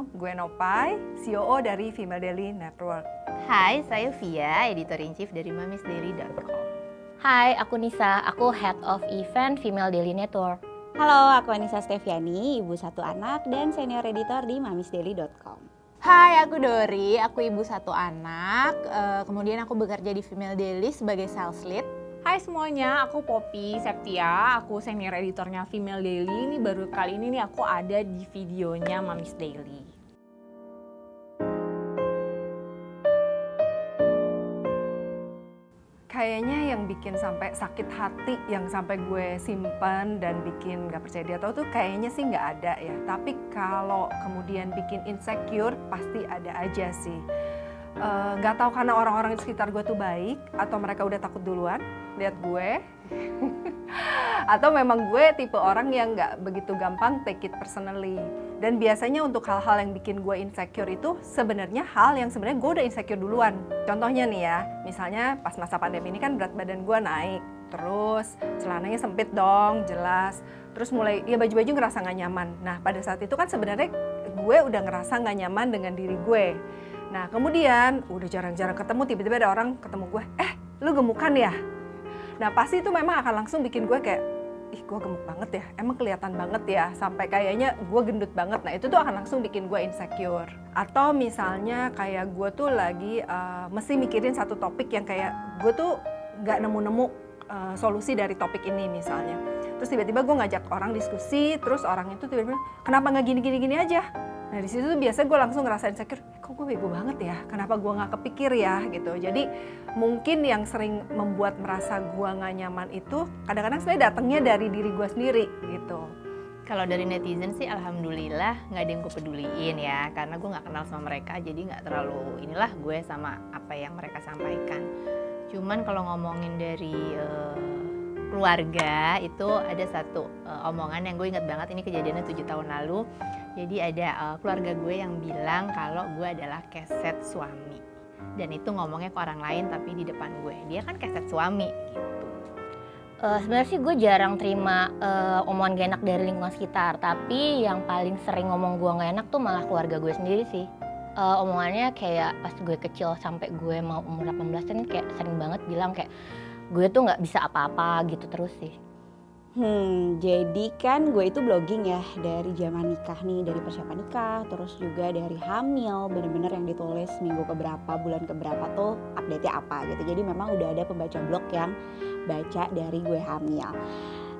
gue Nopai, COO dari Female Daily Network. Hai, saya Via, Editor-in-Chief dari mamisdaily.com. Hai, aku Nisa, aku Head of Event Female Daily Network. Halo, aku Anissa Steviani, ibu satu anak dan senior editor di mamisdaily.com. Hai, aku Dori, aku ibu satu anak, kemudian aku bekerja di Female Daily sebagai sales lead. Hai semuanya, aku Poppy Septia, aku senior editornya Female Daily. Ini baru kali ini nih aku ada di videonya Mamis Daily. Kayaknya yang bikin sampai sakit hati, yang sampai gue simpan dan bikin gak percaya dia tahu tuh kayaknya sih gak ada ya. Tapi kalau kemudian bikin insecure, pasti ada aja sih. Gak tahu karena orang-orang di sekitar gue tuh baik, atau mereka udah takut duluan lihat gue. Atau memang gue tipe orang yang gak begitu gampang take it personally. Dan biasanya untuk hal-hal yang bikin gue insecure itu sebenarnya hal yang sebenarnya gue udah insecure duluan. Contohnya nih ya, misalnya pas masa pandemi ini kan berat badan gue naik, terus celananya sempit dong, jelas. Terus mulai, ya baju-baju ngerasa gak nyaman. Nah pada saat itu kan sebenarnya gue udah ngerasa gak nyaman dengan diri gue. Nah kemudian udah jarang-jarang ketemu, tiba-tiba ada orang ketemu gue, lu gemukan ya? Nah pasti itu memang akan langsung bikin gue kayak, ih gue gemuk banget ya, emang kelihatan banget ya, sampai kayaknya gue gendut banget. Nah itu tuh akan langsung bikin gue insecure. Atau misalnya kayak gue tuh lagi mesti mikirin satu topik yang kayak gue tuh gak nemu-nemu solusi dari topik ini misalnya. Terus tiba-tiba gue ngajak orang diskusi, terus orang itu tiba-tiba, kenapa gak gini-gini aja? Nah di situ tuh biasanya gue langsung ngerasain insecure, kok gue bego banget ya, kenapa gue nggak kepikir ya gitu. Jadi mungkin yang sering membuat merasa gue nggak nyaman itu kadang-kadang sebenarnya datangnya dari diri gue sendiri gitu. Kalau dari netizen sih alhamdulillah nggak ada yang gue peduliin ya, karena gue nggak kenal sama mereka, jadi nggak terlalu inilah gue sama apa yang mereka sampaikan. Cuman kalau ngomongin dari keluarga itu ada satu omongan yang gue ingat banget, ini kejadiannya 7 tahun lalu. Jadi ada keluarga gue yang bilang kalau gue adalah keset suami. Dan itu ngomongnya ke orang lain tapi di depan gue. Dia kan keset suami gitu. Sebenarnya sih gue jarang terima omongan gak enak dari lingkungan sekitar. Tapi yang paling sering ngomong gue gak enak tuh malah keluarga gue sendiri sih. Omongannya kayak pas gue kecil sampai gue mau umur 18 kan kayak sering banget bilang kayak gue tuh gak bisa apa-apa gitu terus sih. Jadi kan gue itu blogging ya dari zaman nikah nih, dari persiapan nikah, terus juga dari hamil, bener-bener yang ditulis minggu keberapa, bulan keberapa tuh update-nya apa gitu. Jadi memang udah ada pembaca blog yang baca dari gue hamil.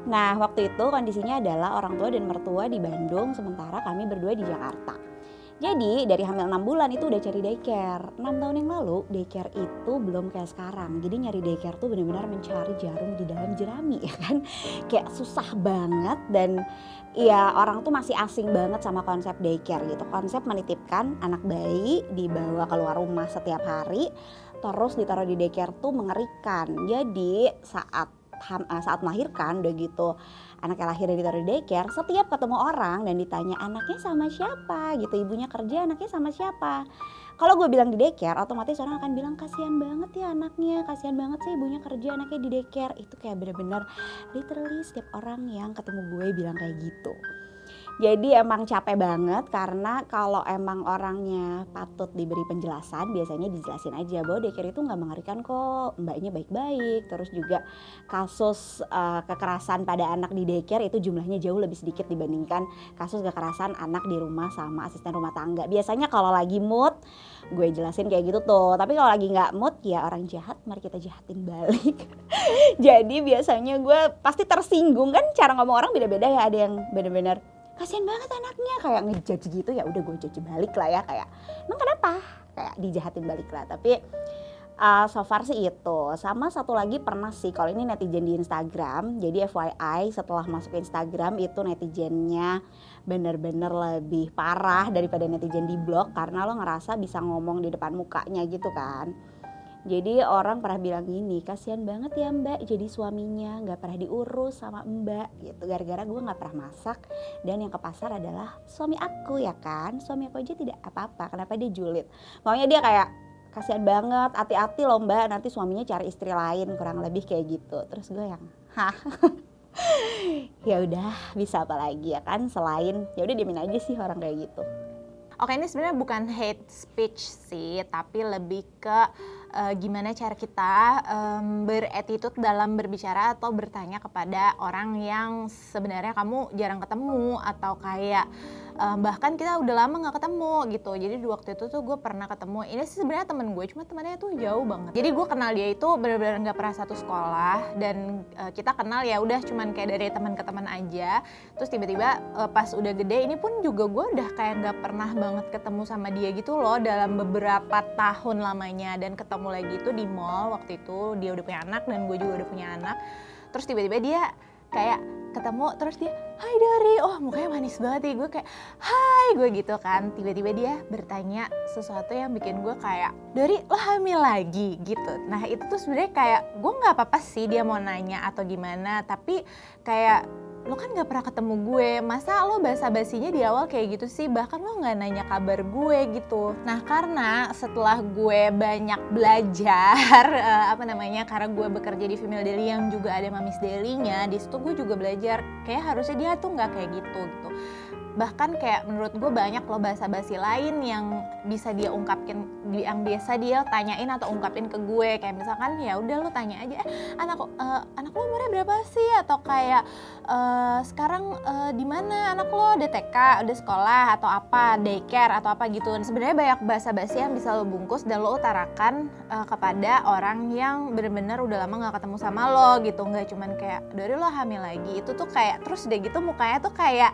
Nah waktu itu kondisinya adalah orang tua dan mertua di Bandung, sementara kami berdua di Jakarta. Jadi dari hamil 6 bulan itu udah cari daycare. 6 tahun yang lalu daycare itu belum kayak sekarang. Jadi nyari daycare tuh benar-benar mencari jarum di dalam jerami ya kan. Kayak susah banget dan ya orang tuh masih asing banget sama konsep daycare gitu. Konsep menitipkan anak bayi dibawa keluar rumah setiap hari terus ditaruh di daycare tuh mengerikan. Jadi saat melahirkan udah gitu anaknya lahir dan ditaruh di daycare, setiap ketemu orang dan ditanya anaknya sama siapa gitu, ibunya kerja anaknya sama siapa. Kalau gue bilang di daycare, otomatis orang akan bilang kasihan banget ya anaknya, kasihan banget sih ibunya kerja anaknya di daycare. Itu kayak bener-bener literally setiap orang yang ketemu gue bilang kayak gitu. Jadi emang capek banget karena kalau emang orangnya patut diberi penjelasan biasanya dijelasin aja bahwa daycare itu gak mengerikan kok, mbaknya baik-baik. Terus juga kasus kekerasan pada anak di daycare itu jumlahnya jauh lebih sedikit dibandingkan kasus kekerasan anak di rumah sama asisten rumah tangga. Biasanya kalau lagi mood gue jelasin kayak gitu tuh, tapi kalau lagi gak mood ya orang jahat mari kita jahatin balik. Jadi biasanya gue pasti tersinggung kan, cara ngomong orang beda-beda ya, ada yang bener-bener kasian banget anaknya kayak ngejudge gitu, ya udah gue judge balik lah ya, kayak emang kenapa kayak dijahatin balik lah. Tapi so far sih itu. Sama satu lagi pernah sih, kalau ini netizen di Instagram, jadi FYI setelah masuk ke Instagram itu netizennya bener-bener lebih parah daripada netizen di blog karena lo ngerasa bisa ngomong di depan mukanya gitu kan. Jadi orang pernah bilang gini, kasihan banget ya mbak jadi suaminya gak pernah diurus sama mbak gitu. Gara-gara gue gak pernah masak dan yang ke pasar adalah suami aku ya kan. Suami aku aja tidak apa-apa, kenapa dia julid. Pokoknya dia kayak kasihan banget, hati-hati loh mbak nanti suaminya cari istri lain, kurang lebih kayak gitu. Terus gue yang hah ya udah bisa apa lagi ya kan, selain ya udah diemin aja sih orang kayak gitu. Oke, ini sebenarnya bukan hate speech sih, tapi lebih ke gimana cara kita beretitude dalam berbicara atau bertanya kepada orang yang sebenarnya kamu jarang ketemu atau kayak bahkan kita udah lama nggak ketemu gitu. Jadi di waktu itu tuh gue pernah ketemu, ini sih sebenarnya temen gue, cuma temennya tuh jauh banget. Jadi gue kenal dia itu benar-benar nggak pernah satu sekolah, dan kita kenal ya udah cuman kayak dari teman ke teman aja. Terus tiba-tiba pas udah gede ini pun juga gue udah kayak nggak pernah banget ketemu sama dia gitu loh dalam beberapa tahun lamanya. Dan ketemu lagi itu di mall, waktu itu dia udah punya anak dan gue juga udah punya anak. Terus tiba-tiba dia kayak ketemu, terus dia, "Hai Dari," oh mukanya manis banget ya, gue kayak, "Hai," gue gitu kan. Tiba-tiba dia bertanya sesuatu yang bikin gue kayak, "Dari, lo hamil lagi?" gitu. Nah itu tuh sebenarnya kayak, gue nggak apa-apa sih dia mau nanya atau gimana, tapi kayak, lo kan gak pernah ketemu gue, masa lo basa-basinya di awal kayak gitu sih, bahkan lo gak nanya kabar gue gitu. Nah karena setelah gue banyak belajar, karena gue bekerja di Female Daily yang juga ada Mamis Daily-nya, di situ gue juga belajar kayak harusnya dia tuh gak kayak gitu. Bahkan kayak menurut gue banyak loh basa-basi lain yang bisa dia ungkapin, yang biasa dia tanyain atau ungkapin ke gue. Kayak misalkan ya udah lo tanya aja, anak lo umurnya berapa sih? Atau kayak sekarang di mana anak lo, udah TK, udah sekolah atau apa, daycare atau apa gitu. Sebenarnya banyak basa-basi yang bisa lo bungkus dan lo utarakan kepada orang yang bener-bener udah lama gak ketemu sama lo gitu. Nggak cuman kayak, "Dari lo hamil lagi," itu tuh kayak terus udah gitu mukanya tuh kayak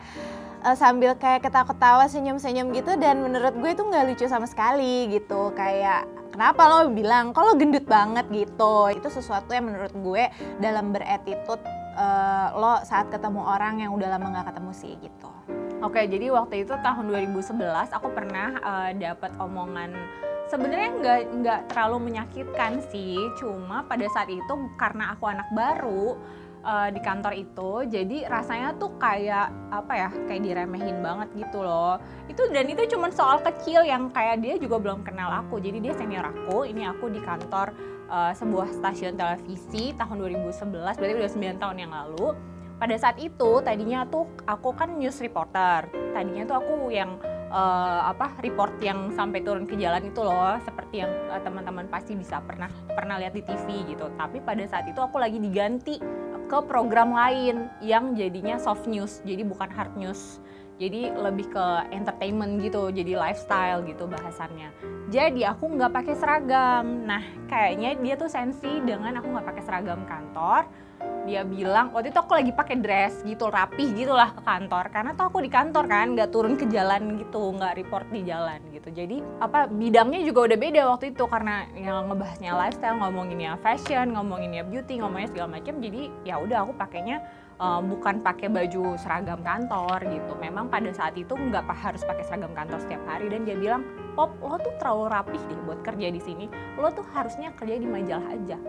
sambil kayak ketawa-ketawa, senyum-senyum gitu, dan menurut gue itu nggak lucu sama sekali gitu. Kayak, kenapa lo bilang, kok lo gendut banget gitu. Itu sesuatu yang menurut gue dalam beretitude lo saat ketemu orang yang udah lama nggak ketemu sih gitu. Oke, jadi waktu itu tahun 2011 aku pernah dapat omongan sebenarnya nggak terlalu menyakitkan sih, cuma pada saat itu karena aku anak baru di kantor itu, jadi rasanya tuh kayak kayak diremehin banget gitu loh. Dan itu cuma soal kecil yang kayak dia juga belum kenal aku, jadi dia senior aku, ini aku di kantor sebuah stasiun televisi tahun 2011, berarti udah 9 tahun yang lalu. Pada saat itu tadinya tuh aku kan news reporter, tadinya tuh aku yang report yang sampai turun ke jalan itu loh, seperti yang teman-teman pasti bisa pernah lihat di TV gitu. Tapi pada saat itu aku lagi diganti ke program lain yang jadinya soft news, jadi bukan hard news, jadi lebih ke entertainment gitu, jadi lifestyle gitu bahasannya. Jadi aku nggak pakai seragam. Nah kayaknya dia tuh sensi dengan aku nggak pakai seragam kantor. Dia bilang, waktu itu aku lagi pakai dress gitu, rapih gitu lah ke kantor, karena tuh aku di kantor kan, nggak turun ke jalan gitu, nggak report di jalan gitu. Jadi bidangnya juga udah beda waktu itu, karena yang ngebahasnya lifestyle, ngomonginnya fashion, ngomonginnya beauty, ngomongnya segala macam. Jadi ya udah aku pakainya bukan pakai baju seragam kantor gitu. Memang pada saat itu nggak harus pakai seragam kantor setiap hari, dan dia bilang, "Pop, lo tuh terlalu rapih deh buat kerja di sini. Lo tuh harusnya kerja di majalah aja."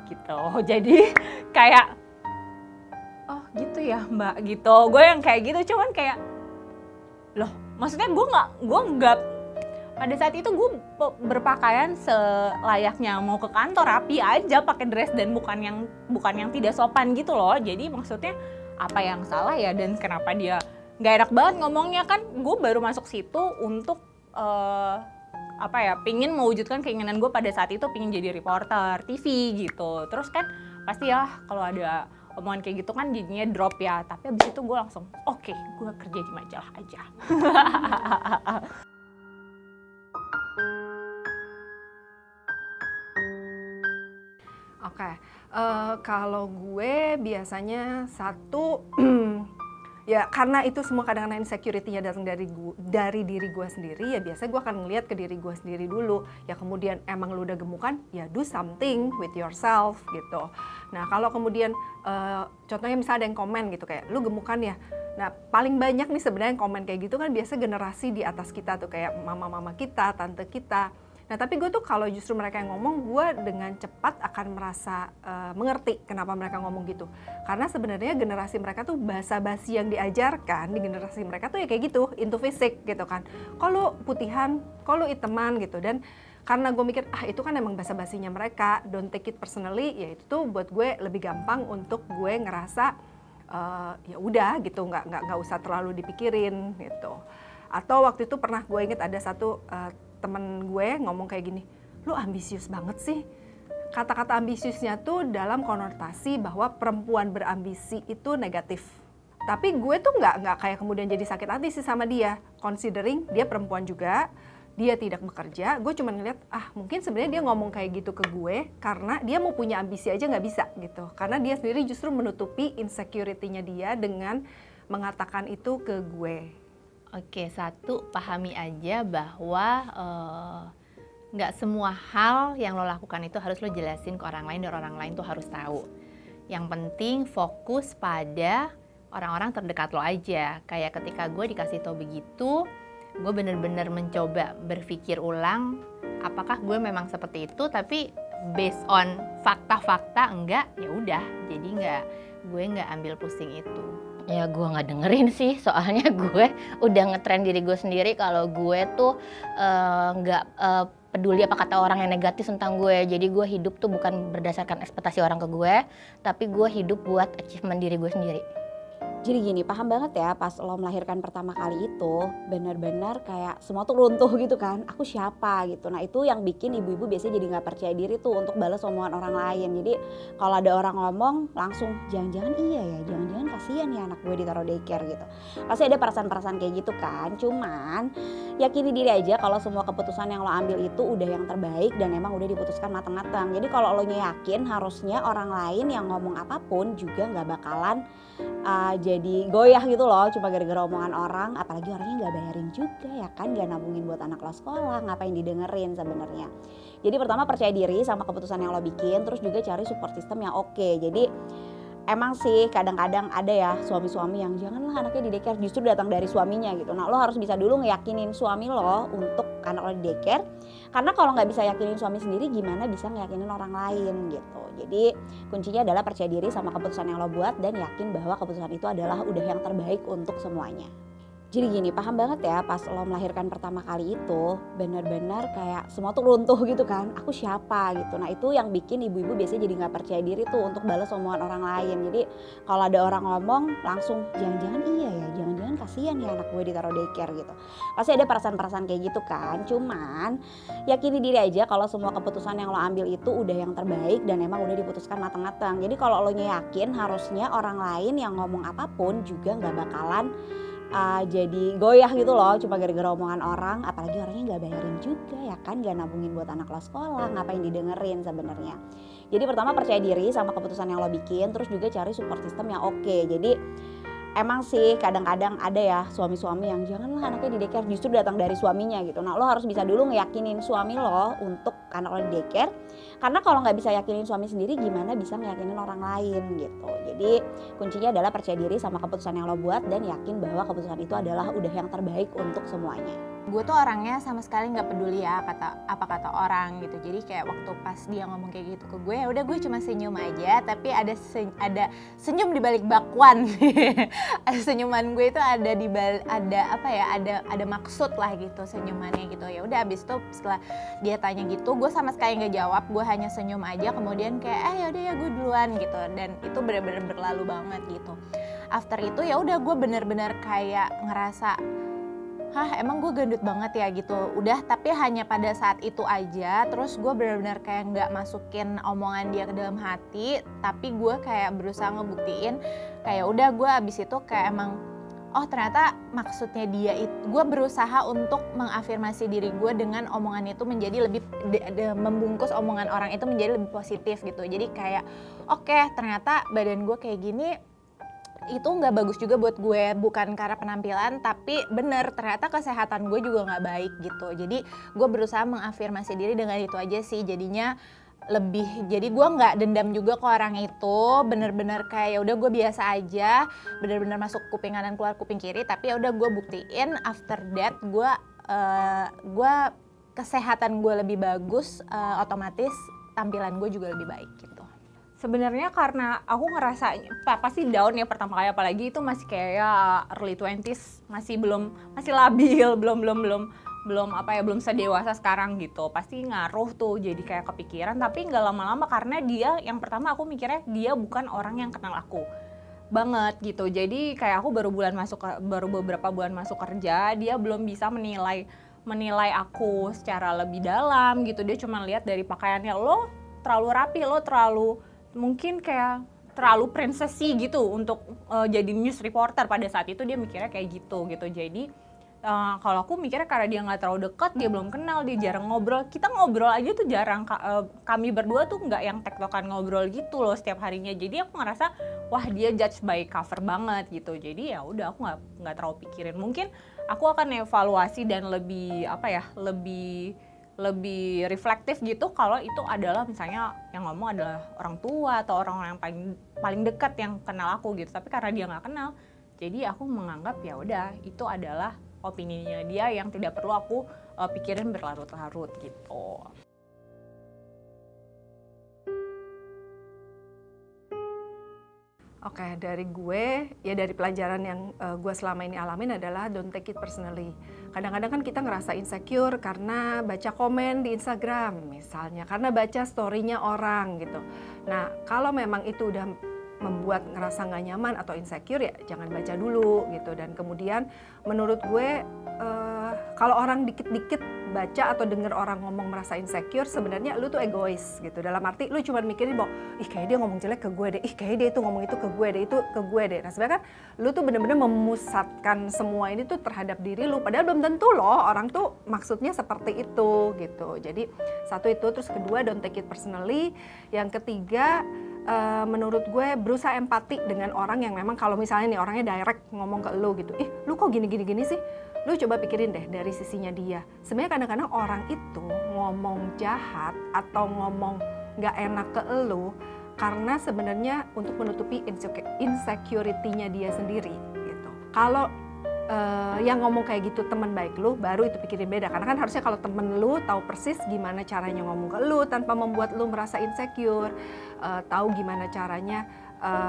Gitu. Jadi kayak, "Oh gitu ya Mbak," gitu. Gue yang kayak gitu, cuman kayak, loh maksudnya gue nggak pada saat itu gue berpakaian selayaknya mau ke kantor, rapi aja pakai dress, dan bukan yang tidak sopan gitu loh. Jadi maksudnya apa yang salah ya, dan kenapa dia nggak enak banget ngomongnya. Kan gue baru masuk situ untuk pingin mewujudkan keinginan gue pada saat itu, pingin jadi reporter TV gitu. Terus kan pasti ya kalau ada omongan kayak gitu kan jadinya drop ya. Tapi abis itu gue langsung, oke, gue kerja di majalah aja. Oke, kalau gue biasanya satu ya karena itu semua kadang-kadang insecurity-nya datang dari diri gue sendiri, ya biasanya gue akan ngeliat ke diri gue sendiri dulu. Ya kemudian emang lu udah gemukan, ya do something with yourself gitu. Nah kalau kemudian contohnya misalnya ada yang komen gitu kayak, "Lu gemukan ya?" Nah paling banyak nih sebenarnya yang komen kayak gitu kan biasa generasi di atas kita tuh, kayak mama-mama kita, tante kita. Nah tapi gue tuh kalau justru mereka yang ngomong, gue dengan cepat akan merasa mengerti kenapa mereka ngomong gitu. Karena sebenarnya generasi mereka tuh basa-basi yang diajarkan di generasi mereka tuh ya kayak gitu, into fisik gitu kan. Kalau putihan, kalau iteman gitu. Dan karena gue mikir, itu kan emang basa-basinya mereka, don't take it personally, ya itu tuh buat gue lebih gampang untuk gue ngerasa ya udah gitu, nggak usah terlalu dipikirin gitu. Atau waktu itu pernah gue inget ada satu temen gue ngomong kayak gini, lu ambisius banget sih. Kata-kata ambisiusnya tuh dalam konotasi bahwa perempuan berambisi itu negatif. Tapi gue tuh nggak kayak kemudian jadi sakit hati sih sama dia, considering dia perempuan juga, dia tidak bekerja. Gue cuma ngeliat, mungkin sebenarnya dia ngomong kayak gitu ke gue karena dia mau punya ambisi aja nggak bisa gitu. Karena dia sendiri justru menutupi insecurity-nya dia dengan mengatakan itu ke gue. Oke, satu, pahami aja bahwa nggak semua hal yang lo lakukan itu harus lo jelasin ke orang lain dan orang lain tuh harus tahu. Yang penting fokus pada orang-orang terdekat lo aja. Kayak ketika gue dikasih tau begitu, gue bener-bener mencoba berpikir ulang apakah gue memang seperti itu, tapi based on fakta-fakta enggak, ya udah, jadi gue nggak ambil pusing itu. Ya gue nggak dengerin sih, soalnya gue udah ngetren diri gue sendiri kalau gue tuh nggak peduli apa kata orang yang negatif tentang gue. Jadi gue hidup tuh bukan berdasarkan ekspektasi orang ke gue, tapi gue hidup buat achievement diri gue sendiri. Jadi gini, paham banget ya pas lo melahirkan pertama kali itu benar-benar kayak semua tuh runtuh gitu kan, aku siapa gitu. Nah itu yang bikin ibu-ibu biasanya jadi gak percaya diri tuh untuk balas omongan orang lain. Jadi kalau ada orang ngomong langsung jangan-jangan iya ya, jangan-jangan kasihan ya anak gue ditaruh daycare gitu. Pasti ada perasaan-perasaan kayak gitu kan, cuman yakini diri aja kalau semua keputusan yang lo ambil itu udah yang terbaik dan emang udah diputuskan matang-matang. Jadi kalau lo yakin, harusnya orang lain yang ngomong apapun juga gak bakalan jadi goyah gitu loh cuma gara-gara omongan orang, apalagi orangnya nggak bayarin juga ya kan, nggak nabungin buat anak lo sekolah, ngapain didengerin sebenarnya. Jadi pertama percaya diri sama keputusan yang lo bikin, terus juga cari support system yang oke. Jadi emang sih kadang-kadang ada ya suami-suami yang janganlah anaknya di daycare, justru datang dari suaminya gitu. Nah lo harus bisa dulu ngeyakinin suami lo untuk anak lo di daycare, karena kalau nggak bisa yakinin suami sendiri gimana bisa ngeyakinin orang lain gitu. Jadi kuncinya adalah percaya diri sama keputusan yang lo buat dan yakin bahwa keputusan itu adalah udah yang terbaik untuk semuanya. Jadi gini, paham banget ya pas lo melahirkan pertama kali itu benar-benar kayak semua tuh runtuh gitu kan, aku siapa gitu. Nah itu yang bikin ibu-ibu biasanya jadi gak percaya diri tuh untuk balas omongan orang lain. Jadi kalau ada orang ngomong langsung jangan-jangan iya ya, jangan-jangan kasihan ya anak gue ditaruh daycare gitu. Pasti ada perasaan-perasaan kayak gitu kan, cuman yakini diri aja kalau semua keputusan yang lo ambil itu udah yang terbaik dan emang udah diputuskan matang-matang. Jadi kalau lo yakin, harusnya orang lain yang ngomong apapun juga gak bakalan jadi goyah gitu loh cuma gara-gara omongan orang, apalagi orangnya nggak bayarin juga ya kan, nggak nabungin buat anak lo sekolah, ngapain didengerin sebenarnya. Jadi pertama percaya diri sama keputusan yang lo bikin, terus juga cari support system yang oke. Jadi emang sih kadang-kadang ada ya suami-suami yang janganlah anaknya di daycare, justru datang dari suaminya gitu. Nah lo harus bisa dulu ngeyakinin suami lo untuk anak lo di daycare, karena kalau nggak bisa yakinin suami sendiri gimana bisa ngeyakinin orang lain gitu. Jadi kuncinya adalah percaya diri sama keputusan yang lo buat dan yakin bahwa keputusan itu adalah udah yang terbaik untuk semuanya. Gue tuh orangnya sama sekali nggak peduli ya apa kata orang gitu. Jadi kayak waktu pas dia ngomong kayak gitu ke gue, ya udah gue cuma senyum aja, tapi ada senyum di balik bakwan. Ada senyuman gue itu ada di ada maksud lah gitu senyumannya gitu. Ya udah abis itu setelah dia tanya gitu, gue sama sekali nggak jawab, gue hanya senyum aja, kemudian kayak yaudah ya gue duluan gitu. Dan itu benar-benar berlalu banget gitu. After itu ya udah gue benar-benar kayak ngerasa emang gue gendut banget ya gitu. Udah, tapi hanya pada saat itu aja. Terus gue benar-benar kayak nggak masukin omongan dia ke dalam hati, tapi gue kayak berusaha ngebuktiin kayak udah, gue abis itu kayak emang ternyata maksudnya dia itu, gue berusaha untuk mengafirmasi diri gue dengan omongan itu menjadi lebih membungkus omongan orang itu menjadi lebih positif gitu. Jadi kayak oke, ternyata badan gue kayak gini itu nggak bagus juga buat gue, bukan karena penampilan, tapi bener ternyata kesehatan gue juga nggak baik gitu. Jadi gue berusaha mengafirmasi diri dengan itu aja sih, jadinya jadi gue nggak dendam juga ke orang itu, bener-bener kayak ya udah gue biasa aja, bener-bener masuk kuping kanan keluar kuping kiri, tapi ya udah gue buktiin after that gue kesehatan gue lebih bagus, otomatis tampilan gue juga lebih baik gitu. Sebenarnya karena aku ngerasa pasti down ya pertama kali, apalagi itu masih kayak early 20s, masih labil, belum sedewasa sekarang gitu. Pasti ngaruh tuh, jadi kayak kepikiran, tapi nggak lama-lama karena dia yang pertama aku mikirnya dia bukan orang yang kenal aku. banget gitu. Jadi kayak aku baru beberapa bulan masuk kerja, dia belum bisa menilai aku secara lebih dalam gitu. Dia cuma lihat dari pakaiannya, lo terlalu rapi, lo mungkin kayak terlalu princessy gitu untuk jadi news reporter. Pada saat itu dia mikirnya kayak gitu. Jadi kalau aku mikirnya karena dia nggak terlalu dekat, dia belum kenal, dia jarang ngobrol. Kita ngobrol aja tuh jarang, kami berdua tuh nggak yang tektokan ngobrol gitu loh setiap harinya. Jadi aku ngerasa wah dia judge by cover banget gitu. Jadi ya udah aku nggak terlalu pikirin. Mungkin aku akan evaluasi dan lebih reflektif gitu kalau itu adalah misalnya yang ngomong adalah orang tua atau orang yang paling dekat yang kenal aku gitu. Tapi karena dia nggak kenal, jadi aku menganggap ya udah itu adalah opininya dia yang tidak perlu aku pikirin berlarut-larut gitu. Oke, dari gue, ya dari pelajaran yang gue selama ini alamin adalah don't take it personally. Kadang-kadang kan kita ngerasa insecure karena baca komen di Instagram misalnya, karena baca story-nya orang gitu. Nah, kalau memang itu udah membuat ngerasa nggak nyaman atau insecure ya jangan baca dulu gitu. Dan kemudian menurut gue kalau orang dikit-dikit baca atau denger orang ngomong merasa insecure, sebenarnya lu tuh egois gitu. Dalam arti lu cuma mikirin bahwa ih kayak dia ngomong jelek ke gue deh, ih kayak dia itu ngomong itu ke gue deh, itu ke gue deh. Nah sebenarnya kan lu tuh bener-bener memusatkan semua ini tuh terhadap diri lu, padahal belum tentu loh orang tuh maksudnya seperti itu gitu. Jadi satu itu, terus kedua don't take it personally. Yang ketiga menurut gue berusaha empati dengan orang yang memang kalau misalnya nih orangnya direct ngomong ke lu gitu, ih lu kok gini sih. Lu coba pikirin deh dari sisinya dia. Sebenarnya kadang-kadang orang itu ngomong jahat atau ngomong nggak enak ke elu karena sebenarnya untuk menutupi insecurity-nya dia sendiri gitu. Kalau yang ngomong kayak gitu teman baik lu, baru itu pikirin beda. Karena kan harusnya kalau temen lu tahu persis gimana caranya ngomong ke lu tanpa membuat lu merasa insecure, tahu gimana caranya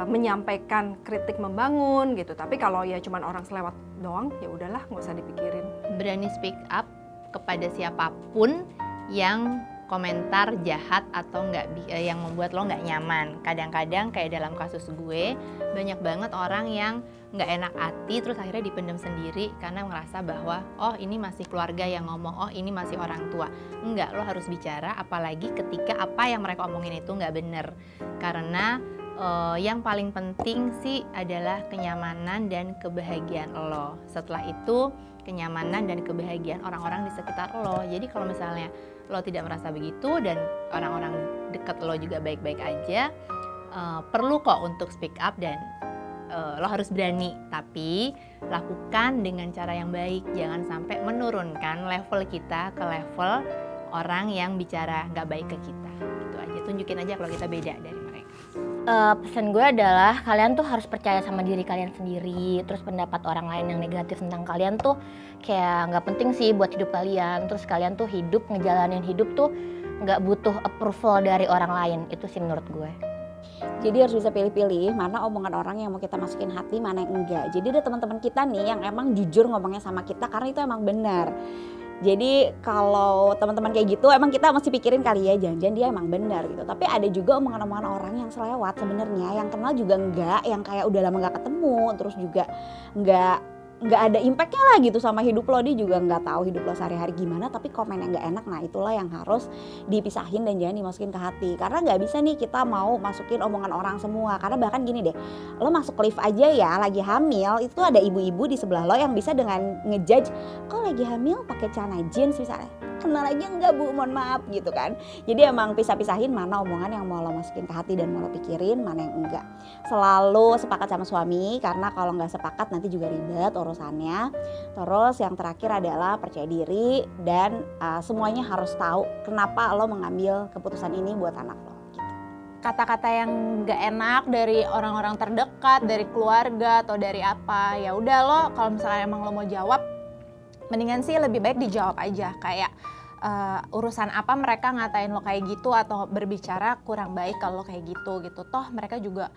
menyampaikan kritik membangun gitu. Tapi kalau ya cuman orang selewat doang, ya udahlah nggak usah dipikirin. Berani speak up kepada siapapun yang komentar jahat atau yang membuat lo nggak nyaman. Kadang-kadang kayak dalam kasus gue, banyak banget orang yang nggak enak hati terus akhirnya dipendam sendiri karena merasa bahwa oh ini masih keluarga yang ngomong, oh ini masih orang tua. Enggak, lo harus bicara apalagi ketika apa yang mereka omongin itu nggak bener. Karena yang paling penting sih adalah kenyamanan dan kebahagiaan lo. Setelah itu kenyamanan dan kebahagiaan orang-orang di sekitar lo. Jadi kalau misalnya lo tidak merasa begitu dan orang-orang dekat lo juga baik-baik aja, perlu kok untuk speak up dan lo harus berani. Tapi lakukan dengan cara yang baik. Jangan sampai menurunkan level kita ke level orang yang bicara nggak baik ke kita. Gitu aja. Tunjukin aja kalau kita beda dari mereka. Pesan gue adalah kalian tuh harus percaya sama diri kalian sendiri. Terus pendapat orang lain yang negatif tentang kalian tuh kayak nggak penting sih buat hidup kalian. Terus kalian tuh ngejalanin hidup tuh nggak butuh approval dari orang lain. Itu sih menurut gue. Jadi harus bisa pilih-pilih mana omongan orang yang mau kita masukin hati, mana yang enggak. Jadi ada teman-teman kita nih yang emang jujur ngomongnya sama kita karena itu emang benar. Jadi kalau teman-teman kayak gitu emang kita mesti pikirin kali ya, jangan-jangan dia emang benar gitu. Tapi ada juga omongan-omongan orang yang selewat sebenarnya, yang kenal juga enggak, yang kayak udah lama enggak ketemu, terus juga nggak ada impactnya lah gitu sama hidup lo. Dia juga nggak tahu hidup lo sehari-hari gimana, tapi komen yang nggak enak, nah itulah yang harus dipisahin dan jangan dimasukin ke hati. Karena nggak bisa nih kita mau masukin omongan orang semua. Karena bahkan gini deh, lo masuk lift aja ya lagi hamil, itu ada ibu-ibu di sebelah lo yang bisa dengan ngejudge kok lagi hamil pakai celana jeans misalnya, kenal aja enggak bu, mohon maaf gitu kan. Jadi emang pisah-pisahin mana omongan yang mau lo masukin ke hati dan mau lo pikirin, mana yang enggak. Selalu sepakat sama suami, karena kalau nggak sepakat nanti juga ribet urusannya. Terus yang terakhir adalah percaya diri dan semuanya harus tahu kenapa lo mengambil keputusan ini buat anak lo. Gitu. Kata-kata yang nggak enak dari orang-orang terdekat, dari keluarga atau dari apa, ya udah lo kalau misalnya emang lo mau jawab, mendingan sih lebih baik dijawab aja. Kayak urusan apa mereka ngatain lo kayak gitu atau berbicara kurang baik kalau kayak gitu. Toh mereka juga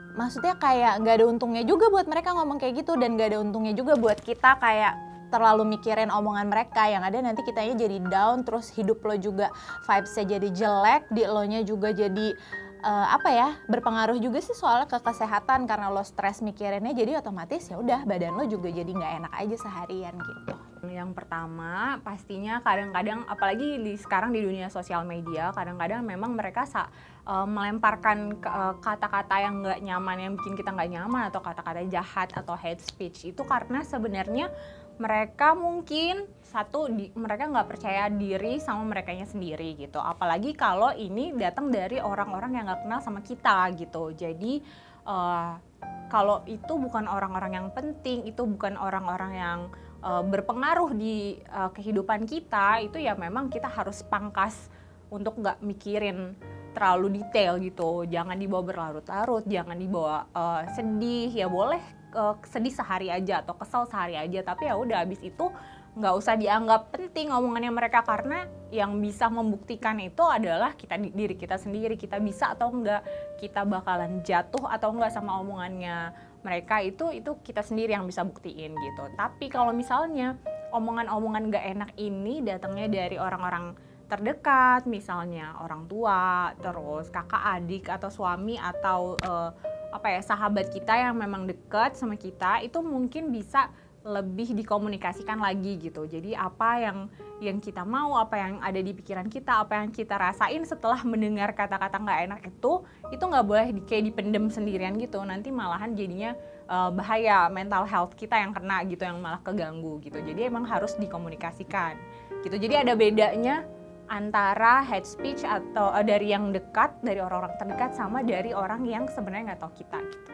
maksudnya kayak nggak ada untungnya juga buat mereka ngomong kayak gitu, dan nggak ada untungnya juga buat kita kayak terlalu mikirin omongan mereka. Yang ada nanti kitanya jadi down, terus hidup lo juga vibes-nya jadi jelek, di lo nya juga jadi berpengaruh juga sih soalnya ke kesehatan karena lo stres mikirinnya, jadi otomatis ya udah badan lo juga jadi nggak enak aja seharian gitu. Yang pertama pastinya kadang-kadang apalagi sekarang di dunia sosial media kadang-kadang memang mereka melemparkan kata-kata yang nggak nyaman, yang bikin kita nggak nyaman, atau kata-kata jahat atau hate speech itu karena sebenarnya mereka mungkin mereka nggak percaya diri sama merekanya sendiri gitu. Apalagi kalau ini datang dari orang-orang yang nggak kenal sama kita gitu. Jadi kalau itu bukan orang-orang yang penting, itu bukan orang-orang yang berpengaruh di kehidupan kita, itu ya memang kita harus pangkas untuk nggak mikirin terlalu detail gitu. Jangan dibawa berlarut-larut, jangan dibawa sedih, ya boleh sedih sehari aja atau kesel sehari aja, tapi ya udah habis itu nggak usah dianggap penting omongannya mereka, karena yang bisa membuktikan itu adalah diri kita sendiri. Kita bisa atau enggak, kita bakalan jatuh atau enggak sama omongannya mereka, itu kita sendiri yang bisa buktiin gitu. Tapi kalau misalnya omongan-omongan nggak enak ini datangnya dari orang-orang terdekat, misalnya orang tua, terus kakak adik atau suami atau sahabat kita yang memang dekat sama kita, itu mungkin bisa lebih dikomunikasikan lagi gitu. Jadi apa yang kita mau, apa yang ada di pikiran kita, apa yang kita rasain setelah mendengar kata-kata nggak enak itu nggak boleh kayak dipendem sendirian gitu. Nanti malahan jadinya bahaya, mental health kita yang kena gitu, yang malah keganggu gitu. Jadi emang harus dikomunikasikan gitu. Jadi ada bedanya antara hate speech atau dari yang dekat, dari orang-orang terdekat, sama dari orang yang sebenarnya nggak tahu kita gitu.